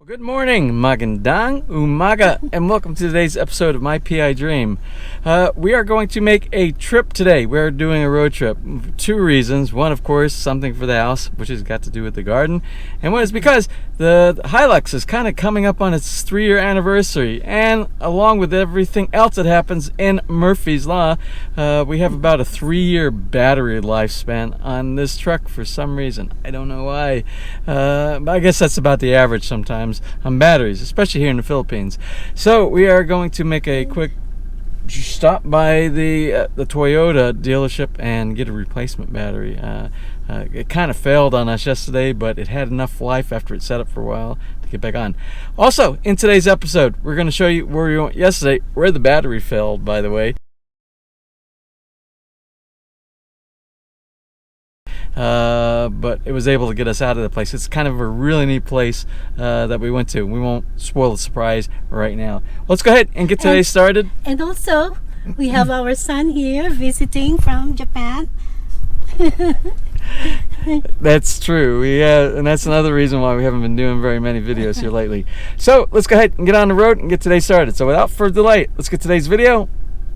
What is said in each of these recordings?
Well, good morning, magandang umaga, and welcome to today's episode of My PI Dream. We are going to make a trip today. We're doing a road trip. Two reasons. One, of course, something for the house, which has got to do with the garden. And one is because the Hilux is kind of coming up on its 3-year anniversary. And along with everything else that happens in Murphy's Law, we have about a 3-year battery lifespan on this truck for some reason. I don't know why. But I guess that's about the average sometimes on batteries, especially here in the Philippines. So we are going to make a quick stop by the Toyota dealership and get a replacement battery. It kind of failed on us yesterday, but it had enough life after it sat up for a while to get back on. Also, in today's episode, we're going to show you where we went yesterday, where the battery failed, by the way. But it was able to get us out of the place. It's kind of a really neat place that we went to. We won't spoil the surprise right now. Let's go ahead and get today started. And also, we have our son here visiting from Japan. That's true. And that's another reason why we haven't been doing very many videos here lately. So let's go ahead and get on the road and get today started. So without further delay, let's get today's video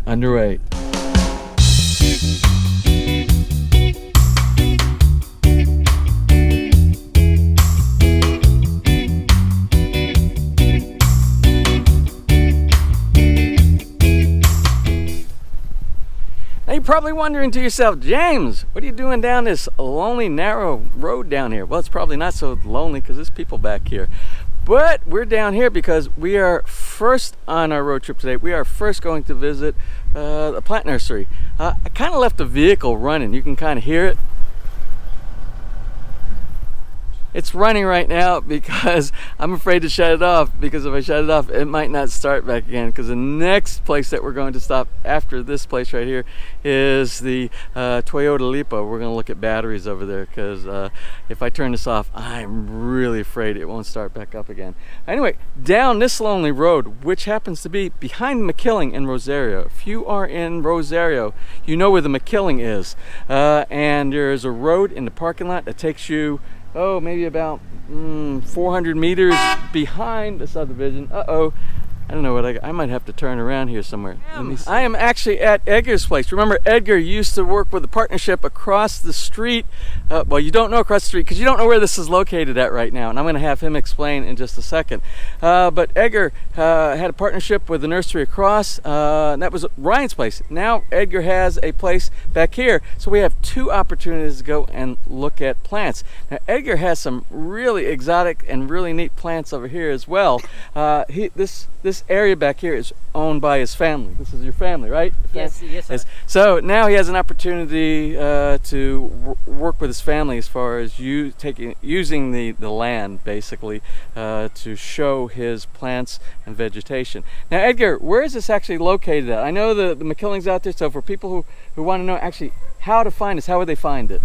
underway. Now you're probably wondering to yourself, James, what are you doing down this lonely, narrow road down here? Well, it's probably not so lonely because there's people back here. But we're down here because we are first on our road trip today. We are first going to visit the plant nursery. I kind of left the vehicle running. You can kind of hear it. It's running right now because I'm afraid to shut it off, because if I shut it off, it might not start back again, because the next place that we're going to stop after this place right here is the Toyota Lipa. We're going to look at batteries over there, because if I turn this off, I'm really afraid it won't start back up again. Anyway, down this lonely road, which happens to be behind McKilling in Rosario. If you are in Rosario, you know where the McKilling is. And there's a road in the parking lot that takes you maybe about 400 meters behind the subdivision. I don't know what I might have to turn around here somewhere. I am actually at Edgar's place. Remember, Edgar used to work with a partnership across the street. Well, you don't know across the street because you don't know where this is located at right now, and I'm going to have him explain in just a second. But Edgar had a partnership with the nursery across, and that was Ryan's place. Now Edgar has a place back here, so we have two opportunities to go and look at plants. Now Edgar has some really exotic and really neat plants over here as well. This area back here is owned by his family. This is your family, right? Yes, sir. So now he has an opportunity to work with his family as far as using the land, basically, to show his plants and vegetation. Now, Edgar, where is this actually located at? I know the McKilling's out there, so for people who want to know actually how to find this, how would they find it?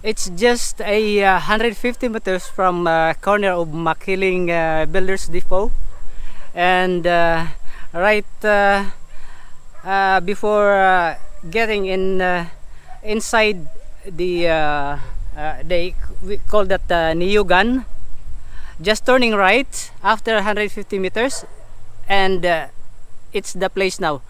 It's just a 150 meters from corner of McKilling Builders Depot. And right before getting inside the we call that Niyugan, just turning right after 150 meters, and it's the place now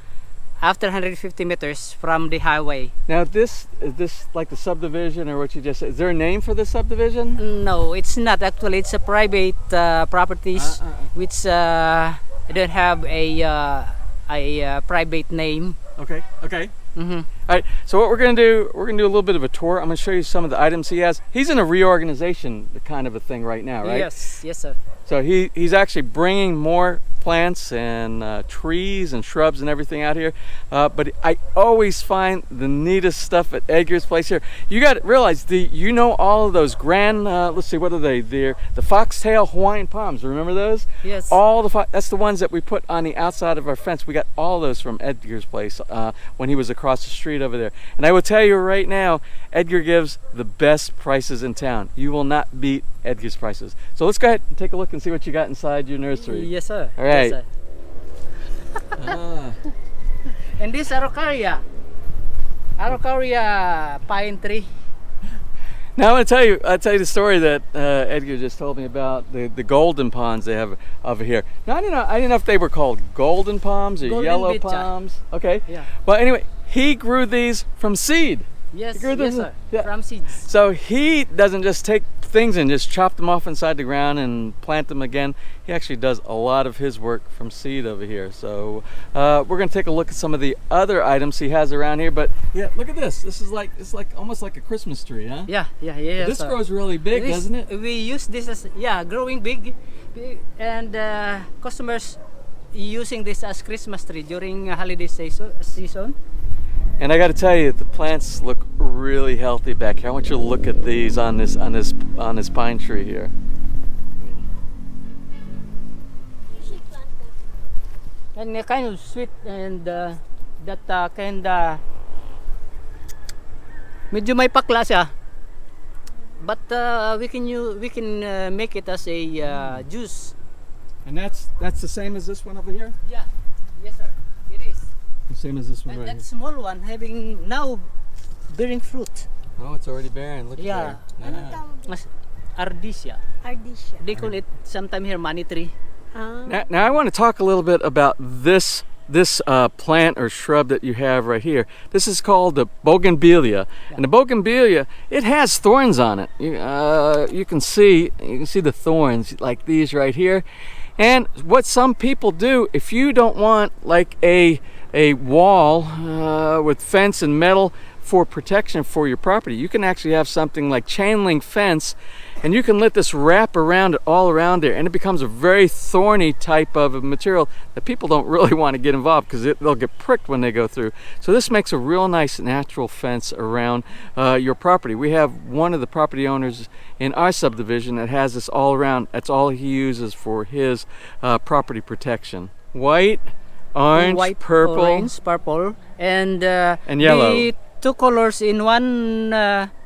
after 150 meters from the highway. Now is this like the subdivision, or what you just said? Is there a name for this subdivision? No, it's not actually. It's a private properties which don't have a private name. Okay. Mm-hmm. All right, so what we're going to do, a little bit of a tour. I'm going to show you some of the items he has. He's in a reorganization kind of a thing right now, right? Yes, sir. So he's actually bringing more plants and trees and shrubs and everything out here. But I always find the neatest stuff at Edgar's place here. You got to realize, all of those grand, let's see, what are they? They're the foxtail Hawaiian palms. Remember those? Yes. That's the ones that we put on the outside of our fence. We got all those from Edgar's place when he was across the street over there. And I will tell you right now, Edgar gives the best prices in town. You will not beat Edgar's prices. So let's go ahead and take a look and see what you got inside your nursery. Yes, sir. All right. Yes, sir. And this Araucaria pine tree. Now I'll tell you the story that Edgar just told me about the golden palms they have over here. Now I didn't know if they were called golden palms or Golden yellow bicha. palms. Okay. Yeah. Well, anyway, he grew these from seed. Yes, grew yes, them- sir. yeah. From seeds. So he doesn't just take things and just chop them off inside the ground and plant them again. He actually does a lot of his work from seed over here. So we're going to take a look at some of the other items he has around here. But yeah, look at this. This is it's like almost like a Christmas tree, huh? Yeah. This sir. grows really big, This- doesn't it? We use this as growing big, and customers using this as Christmas tree during holiday season. And I got to tell you, the plants look really healthy back here. I want you to look at these on this pine tree here. And they're kind of sweet, and that medyo may pakla siya. But we can make it as a juice. And that's the same as this one over here. Yeah. Yes, sir. It is. The same as this one And right that small one having now bearing fruit. here. Oh, it's already bearing. Look Yeah. there. Anong tawag dito? Mas Ardisia. Ardisia. They call it sometime here money tree. Now I want to talk a little bit about this plant or shrub that you have right here. This is called the bougainvillea, and the bougainvillea, it has thorns on it. You can see the thorns like these right here. And what some people do, if you don't want like a wall with fence and metal for protection for your property, you can actually have something like chain link fence, and you can let this wrap around it all around there, and it becomes a very thorny type of material that people don't really want to get involved because they'll get pricked when they go through. So this makes a real nice natural fence around your property. We have one of the property owners in our subdivision that has this all around. That's all he uses for his property protection. White, orange, White, purple, orange, purple, and yellow. The two colors in one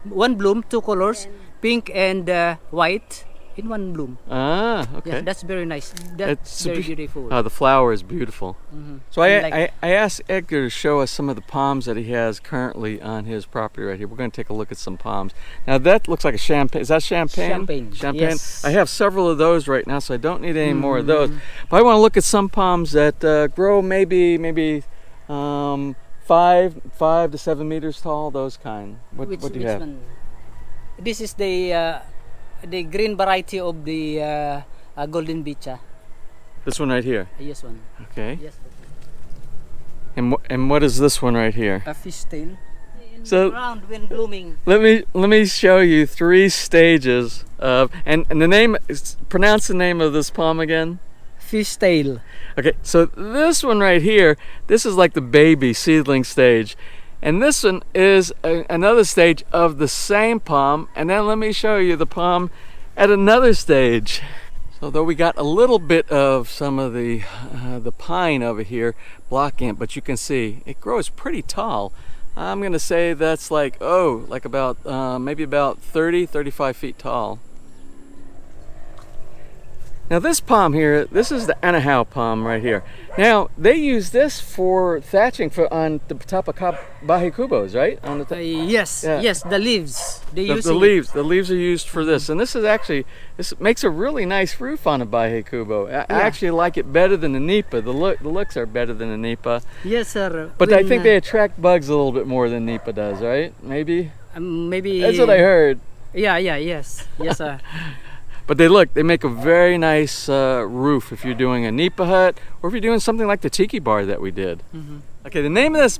bloom, two colors, pink and white in one bloom. Ah, okay. Yeah, that's very nice. That's very beautiful. The flower is beautiful. So And I asked Edgar to show us some of the palms that he has currently on his property right here. We're going to take a look at some palms. Now that looks like a champagne. Is that champagne? Champagne. Yes. I have several of those right now, so I don't need any more of those. But I want to look at some palms that grow maybe 5 to 7 meters tall. Those kind. What do you have? One? This is the green variety of the golden bicha. This one right here. Yes, one. Okay. Yes. And what is this one right here? A fish tail. So Round when blooming. let me show you 3 stages of and the name is, pronounce the name of this palm again. Fish tail. Okay, so this one right here, this is like the baby seedling stage, and this one is another stage of the same palm. And then let me show you the palm at another stage. So though we got a little bit of some of the pine over here blocking it, but you can see it grows pretty tall. I'm gonna say that's like about maybe about 35 feet tall. Now this palm here, this is the Anahow palm right here. Now they use this for thatching on the top of bahay kubos, right? On the Yes, Yeah. yes, the leaves. They use the leaves are used for this, and this makes a really nice roof on a bahay kubo. I actually like it better than the nipa. The looks are better than the nipa. Yes, sir. But I think they attract bugs a little bit more than nipa does, right? Maybe. Maybe. That's what I heard. Yes, sir. But they make a very nice roof if you're doing a nipa hut or if you're doing something like the tiki bar that we did. Okay, the name of this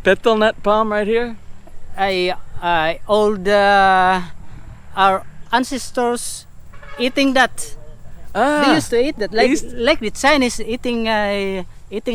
betel nut palm right here? Our ancestors eating that. They used to eat that, like the Chinese eating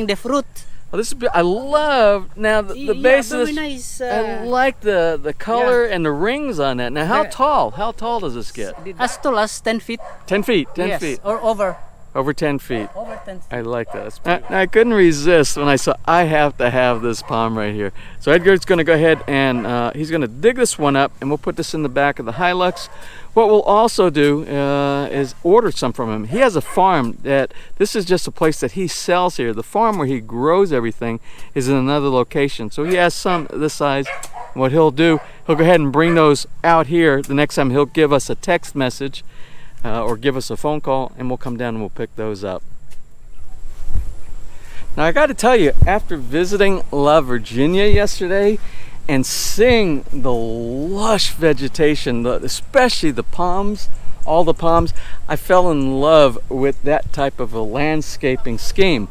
the fruit. Well, I love now the base of this. Nice. I like the color and the rings on that. Now, how tall? How tall does this get? As tall as 10 feet. 10 feet. 10 Yes, feet. or over. Over 10 feet. Over 10 feet. I like that. Now, I couldn't resist when I saw I have to have this palm right here. So Edgar's going to go ahead and he's going to dig this one up, and we'll put this in the back of the Hilux. What we'll also do is order some from him. He has a farm this is just a place that he sells here. The farm where he grows everything is in another location. So he has some this size. What he'll do, he'll go ahead and bring those out here. The next time he'll give us a text message or give us a phone call, and we'll come down and we'll pick those up. Now I got to tell you, after visiting La Virginia yesterday and seeing the lush vegetation, especially the palms, all the palms, I fell in love with that type of a landscaping scheme.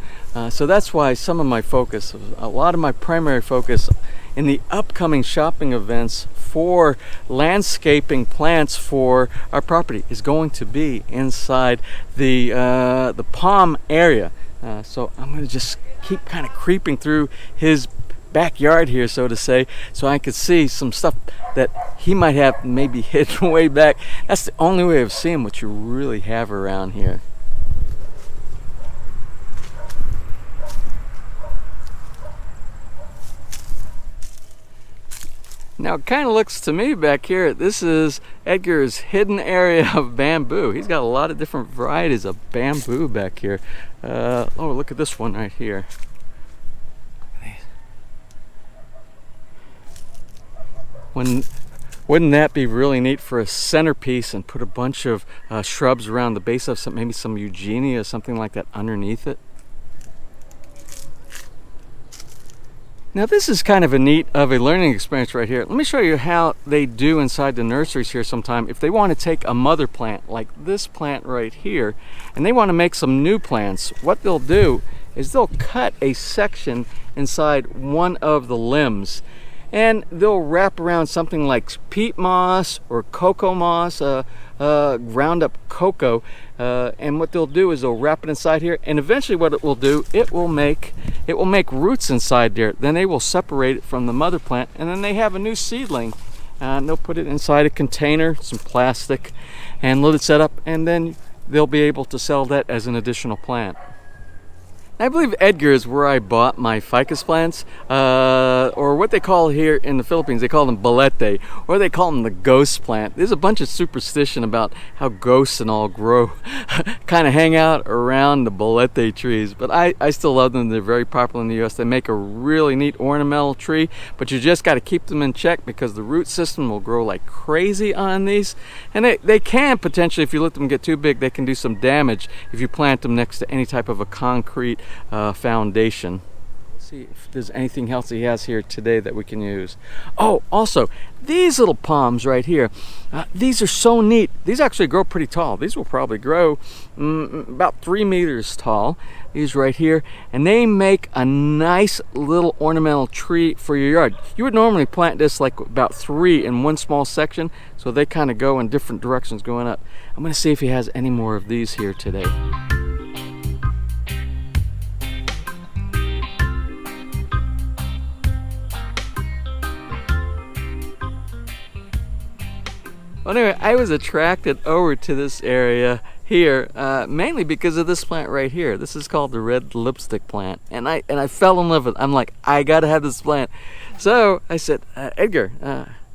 So that's why some of my focus, a lot of my primary focus in the upcoming shopping events for landscaping plants for our property is going to be inside the palm area. So I'm going to just keep kind of creeping through his backyard here, so to say, so I could see some stuff that he might have maybe hidden way back. That's the only way of seeing what you really have around here. Now it kind of looks to me back here, this is Edgar's hidden area of bamboo. He's got a lot of different varieties of bamboo back here. Oh, look at this one right here. Wouldn't that be really neat for a centerpiece, and put a bunch of shrubs around the base of maybe some eugenia or something like that underneath it? Now this is kind of a neat of a learning experience right here. Let me show you how they do inside the nurseries here sometime. If they want to take a mother plant like this plant right here and they want to make some new plants, what they'll do is they'll cut a section inside one of the limbs, and they'll wrap around something like peat moss or cocoa moss, ground up cocoa, and what they'll do is they'll wrap it inside here, and eventually what it will do, it will make roots inside there. Then they will separate it from the mother plant, and then they have a new seedling, and they'll put it inside a container, some plastic, and let it set up, and then they'll be able to sell that as an additional plant. I believe Edgar is where I bought my ficus plants, or what they call here in the Philippines, they call them balete, or they call them the ghost plant. There's a bunch of superstition about how ghosts and all grow, kind of hang out around the balete trees, but I still love them. They're very popular in the US. They make a really neat ornamental tree, but you just got to keep them in check because the root system will grow like crazy on these, and they can potentially, if you let them get too big, they can do some damage if you plant them next to any type of a concrete foundation. Let's see if there's anything else he has here today that we can use. Oh, also these little palms right here, these are so neat. These actually grow pretty tall. These will probably grow about 3 meters tall, these right here, and they make a nice little ornamental tree for your yard. You would normally plant this like about 3 in one small section, so they kind of go in different directions going up. I'm going to see if he has any more of these here today. Well, anyway, I was attracted over to this area here mainly because of this plant right here. This is called the red lipstick plant, and I fell in love with it. I'm like, I gotta have this plant. So I said, Edgar,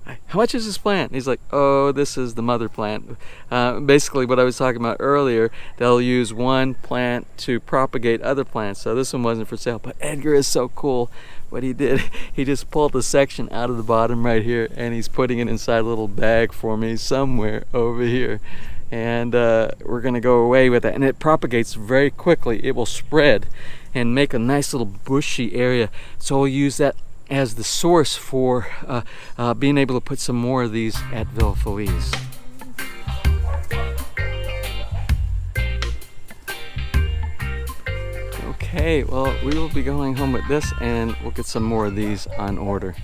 how much is this plant? And he's like, oh, this is the mother plant. Basically what I was talking about earlier, they'll use one plant to propagate other plants. So this one wasn't for sale, but Edgar is so cool. What he did, he just pulled a section out of the bottom right here, and he's putting it inside a little bag for me somewhere over here. And we're gonna go away with it, and it propagates very quickly. It will spread and make a nice little bushy area. So we'll use that as the source for being able to put some more of these at Villa Feliz. Okay, well, we will be going home with this, and we'll get some more of these on order.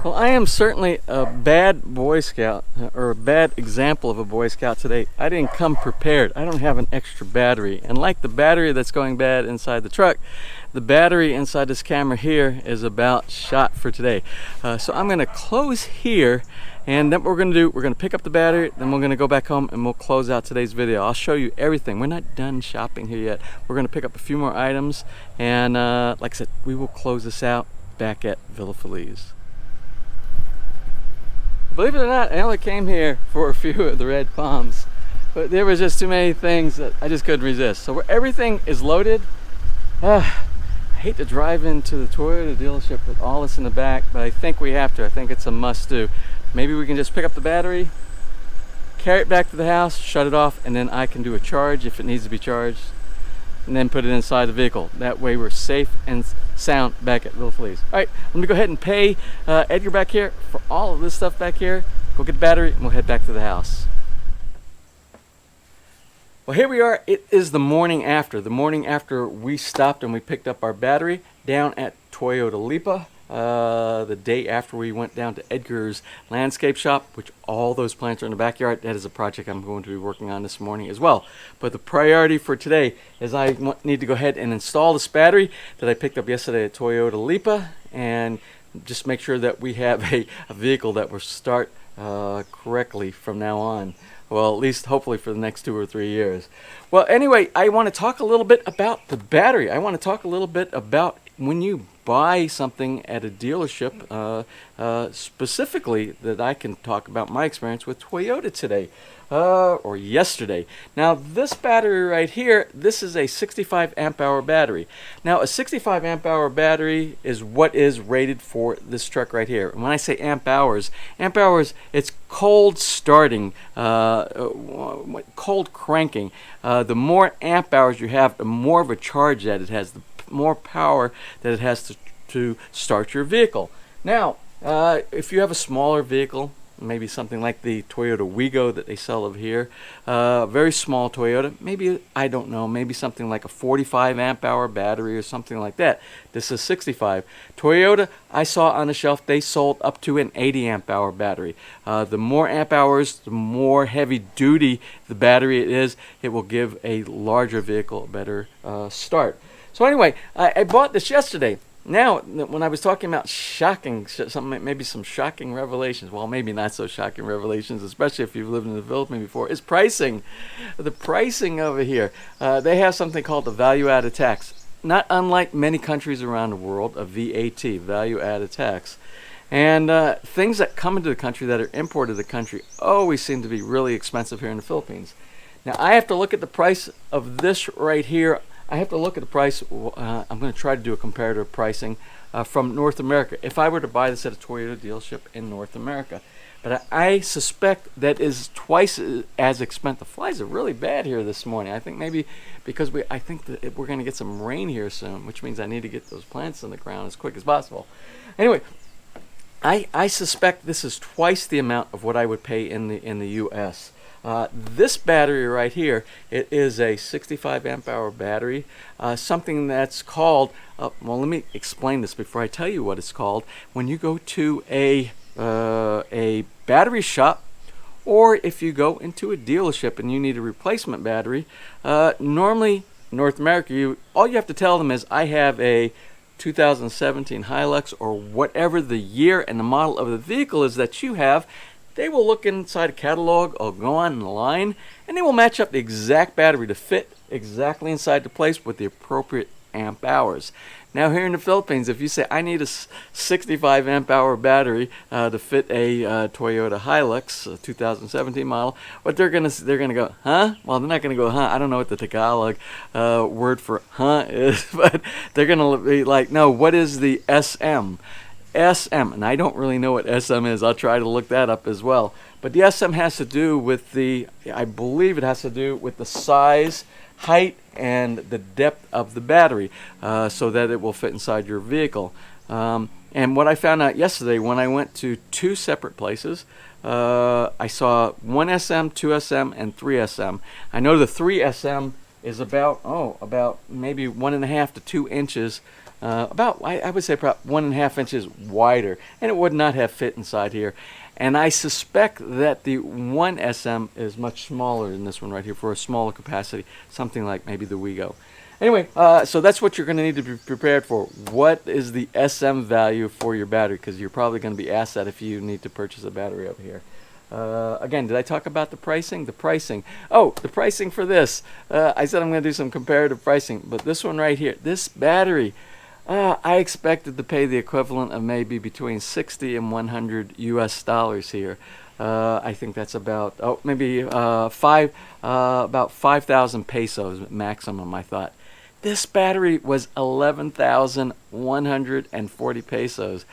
Well, I am certainly a bad Boy Scout, or a bad example of a Boy Scout today. I didn't come prepared. I don't have an extra battery, and like the battery that's going bad inside the truck, the battery inside this camera here is about shot for today. So I'm going to close here, and then what we're going to do, we're going to pick up the battery, then we're going to go back home and we'll close out today's video. I'll show you everything. We're not done shopping here yet. We're going to pick up a few more items, and like I said, we will close this out back at Villa Feliz. Believe it or not, I only came here for a few of the red palms, but there was just too many things that I just couldn't resist. So where everything is loaded, I hate to drive into the Toyota dealership with all this in the back, but I think we have to. I think it's a must do. maybe we can just pick up the battery, carry it back to the house, shut it off, and then I can do a charge if it needs to be charged, and then put it inside the vehicle. That way we're safe and sound back at Little Feliz. All right, let me go ahead and pay Edgar back here for all of this stuff back here. Go get the battery and we'll head back to the house. Well, here we are. It is the morning after. The morning after we stopped and we picked up our battery down at Toyota Lipa. The day after we went down to Edgar's landscape shop, which all those plants are in the backyard. That is a project I'm going to be working on this morning as well. But the priority for today is I need to go ahead and install this battery that I picked up yesterday at Toyota Lipa, and just make sure that we have a vehicle that will start correctly from now on. Well, at least hopefully for the next 2 or 3 years. Well, anyway, I want to talk a little bit about the battery. I want to talk a little bit about when you buy something at a dealership, specifically that I can talk about my experience with Toyota today, or yesterday. Now, this battery right here, this is a 65 amp hour battery. Now, a 65 amp hour battery is what is rated for this truck right here. And when I say amp hours, it's cold starting, cold cranking. The more amp hours you have, the more of a charge that it has, the more power that it has to start your vehicle. Now, if you have a smaller vehicle, maybe something like the Toyota Wigo that they sell over here, very small Toyota, maybe, I don't know, maybe something like a 45 amp hour battery or something like that. This is 65. Toyota, I saw on the shelf, they sold up to an 80 amp hour battery. The more amp hours, the more heavy duty the battery it is, it will give a larger vehicle a better start. So anyway, I bought this yesterday. Now, when I was talking about shocking, maybe some shocking revelations, well, maybe not so shocking revelations, especially if you've lived in the Philippines before, is pricing. The pricing over here. They have something called the value-added tax. Not unlike many countries around the world, a VAT, value-added tax. And things that come into the country that are imported to the country always seem to be really expensive here in the Philippines. Now, I have to look at the price of this right here. I have to look at the price. I'm going to try to do a comparative pricing from North America if I were to buy this at a Toyota dealership in North America. But I suspect that is twice as expensive. The flies are really bad here this morning. I think maybe because I think that we're going to get some rain here soon, which means I need to get those plants in the ground as quick as possible. Anyway, I suspect this is twice the amount of what I would pay in the U.S. This battery right here, it is a 65 amp hour battery, something that's called, well, let me explain this before I tell you what it's called. When you go to a battery shop, or if you go into a dealership and you need a replacement battery, normally North America, all you have to tell them is, I have a 2017 Hilux, or whatever the year and the model of the vehicle is that you have. They will look inside a catalog or go online, and they will match up the exact battery to fit exactly inside the place with the appropriate amp hours. Now, here in the Philippines, if you say, I need a 65 amp hour battery to fit a Toyota Hilux, a 2017 model, what they're gonna go, huh? Well, they're not gonna go, huh? I don't know what the Tagalog word for huh is, but they're gonna be like, no, what is the SM? SM, and I don't really know what SM is. I'll try to look that up as well. But the SM has to do with I believe it has to do with the size, height, and the depth of the battery, so that it will fit inside your vehicle. And what I found out yesterday when I went to 2 separate places, I saw 1 SM, 2 SM, and 3 SM. I know the 3 SM is about maybe 1.5 to 2 inches. I would say about 1.5 inches wider, and it would not have fit inside here. And I suspect that the 1 SM is much smaller than this one right here for a smaller capacity, something like maybe the Wigo. Anyway, so that's what you're going to need to be prepared for. What is the SM value for your battery? Because you're probably going to be asked that if you need to purchase a battery over here. Again, did I talk about the pricing? The pricing. Oh, the pricing for this. I said I'm going to do some comparative pricing, but this one right here, this battery, I expected to pay the equivalent of maybe between 60 and 100 US dollars here. I think that's about about 5,000 pesos maximum, I thought. This battery was 11,140 pesos.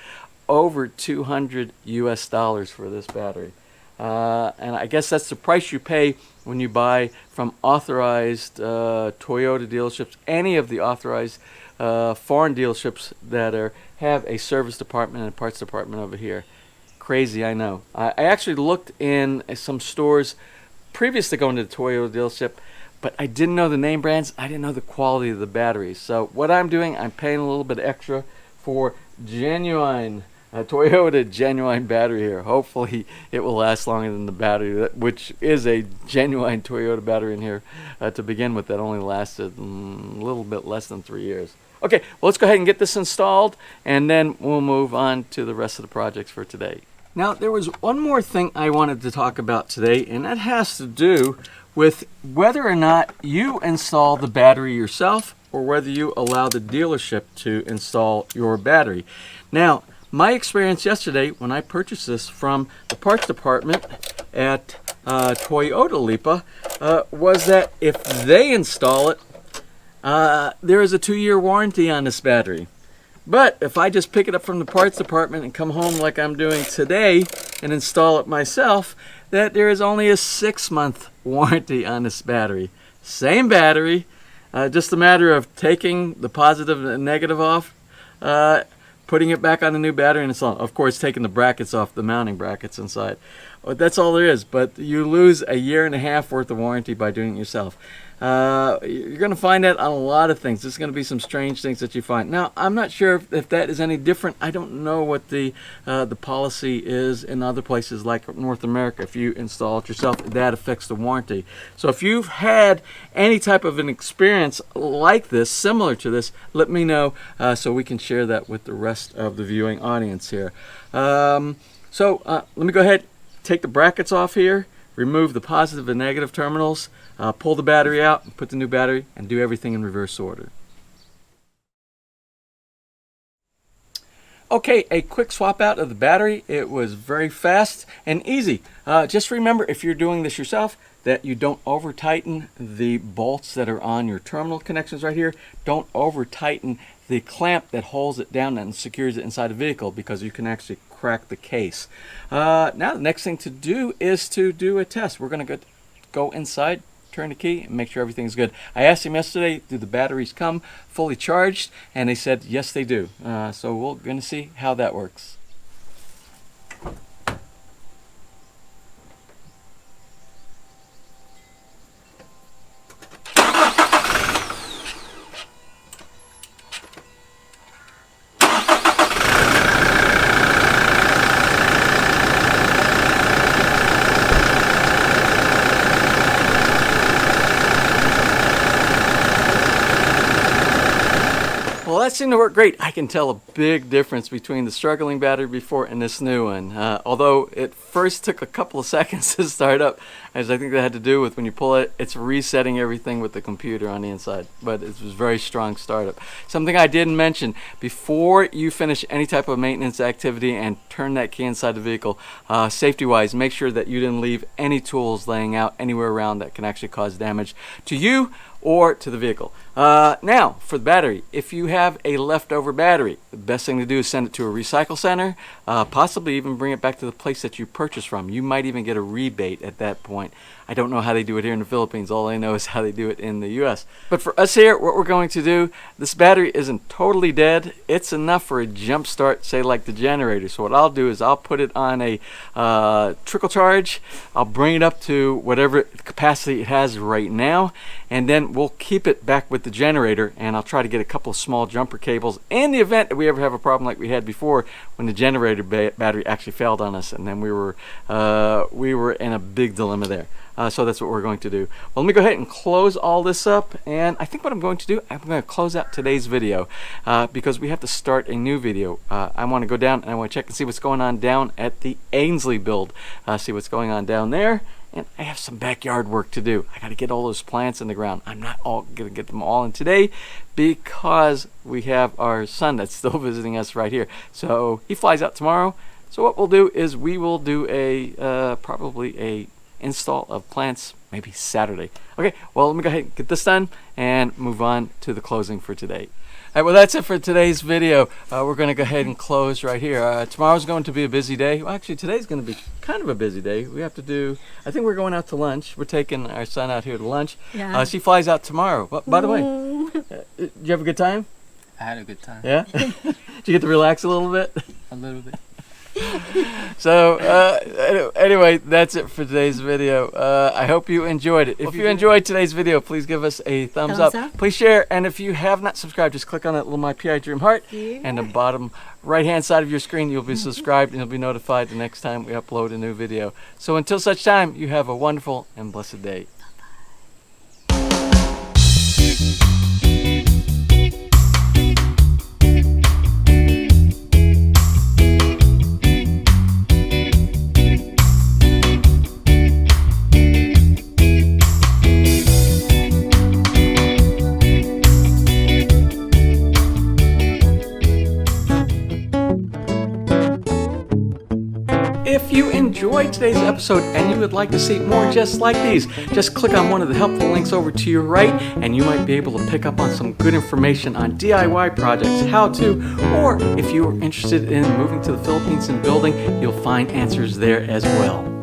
over $200 US for this battery. And I guess that's the price you pay when you buy from authorized Toyota dealerships, any of the authorized foreign dealerships that have a service department and a parts department over here. Crazy, I know. I actually looked in some stores previous to going to the Toyota dealership, but I didn't know the name brands. I didn't know the quality of the batteries. So what I'm doing, I'm paying a little bit extra for genuine Toyota genuine battery here. Hopefully it will last longer than the battery, which is a genuine Toyota battery in here to begin with, that only lasted a little bit less than 3 years. Okay, well, let's go ahead and get this installed, and then we'll move on to the rest of the projects for today. Now, there was one more thing I wanted to talk about today, and that has to do with whether or not you install the battery yourself or whether you allow the dealership to install your battery. Now, my experience yesterday when I purchased this from the parts department at Toyota Lipa was that if they install it, there is a 2-year warranty on this battery. But if I just pick it up from the parts department and come home like I'm doing today and install it myself, that there is only a 6-month warranty on this battery. Same battery, just a matter of taking the positive and negative off, putting it back on the new battery, and installing. Of course, taking the brackets off, the mounting brackets inside. That's all there is, but you lose a 1.5 years worth of warranty by doing it yourself. You're going to find that on a lot of things. There's going to be some strange things that you find. Now, I'm not sure if that is any different. I don't know what the policy is in other places like North America. If you install it yourself, that affects the warranty. So if you've had any type of an experience like this, similar to this, let me know so we can share that with the rest of the viewing audience here. Let me go ahead, take the brackets off here, remove the positive and negative terminals, pull the battery out, put the new battery, and do everything in reverse order. Okay, a quick swap out of the battery. It was very fast and easy. Just remember, if you're doing this yourself, that you don't over tighten the bolts that are on your terminal connections right here. Don't over tighten the clamp that holds it down and secures it inside the vehicle, because you can actually crack the case. Now the next thing to do is to do a test. We're going to go inside, turn the key, and make sure everything's good. I asked him yesterday, do the batteries come fully charged? And they said yes, they do. So we're going to see how that works. Well, that seemed to work great. I can tell a big difference between the struggling battery before and this new one. Although it first took a couple of seconds to start up, as I think that had to do with when you pull it, it's resetting everything with the computer on the inside. But it was very strong startup. Something I didn't mention, before you finish any type of maintenance activity and turn that key inside the vehicle, safety-wise, make sure that you didn't leave any tools laying out anywhere around that can actually cause damage to you or to the vehicle. Now, for the battery, if you have a leftover battery, the best thing to do is send it to a recycle center, possibly even bring it back to the place that you purchased from. You might even get a rebate at that point. I don't know how they do it here in the Philippines. All I know is how they do it in the US. But for us here, what we're going to do, this battery isn't totally dead. It's enough for a jump start, say like the generator. So what I'll do is I'll put it on a trickle charge. I'll bring it up to whatever capacity it has right now, and then we'll keep it back with the generator, and I'll try to get a couple of small jumper cables in the event that we ever have a problem like we had before when the generator battery actually failed on us, and then we were in a big dilemma there. So that's what we're going to do. Well, let me go ahead and close all this up, and I think what I'm going to do, I'm going to close out today's video because we have to start a new video. I want to go down and I want to check and see what's going on down at the Ainsley build, see what's going on down there, and I have some backyard work to do. I got to get all those plants in the ground. I'm not all going to get them all in today because we have our son that's still visiting us right here. So he flies out tomorrow. So what we'll do is we will do a probably a install of plants maybe Saturday. Okay, well, let me go ahead and get this done and move on to the closing for today. All right, well, that's it for today's video. We're going to go ahead and close right here. Tomorrow's going to be a busy day. Well, actually, today's going to be kind of a busy day. We have to do, I think we're going out to lunch. We're taking our son out here to lunch. Yeah. She flies out tomorrow. Well, by the way, did you have a good time? I had a good time. Yeah? Did you get to relax a little bit? A little bit. So anyway, that's it for today's video. I hope you enjoyed it. If you enjoyed today's video, please give us a thumbs up. Please share, and if you have not subscribed, just click on that little My PI Dream heart, and the bottom right hand side of your screen, you'll be subscribed and you'll be notified the next time we upload a new video. So until such time, you have a wonderful and blessed day. If you enjoyed today's episode and you would like to see more just like these, just click on one of the helpful links over to your right and you might be able to pick up on some good information on DIY projects, how to, or if you are interested in moving to the Philippines and building, you'll find answers there as well.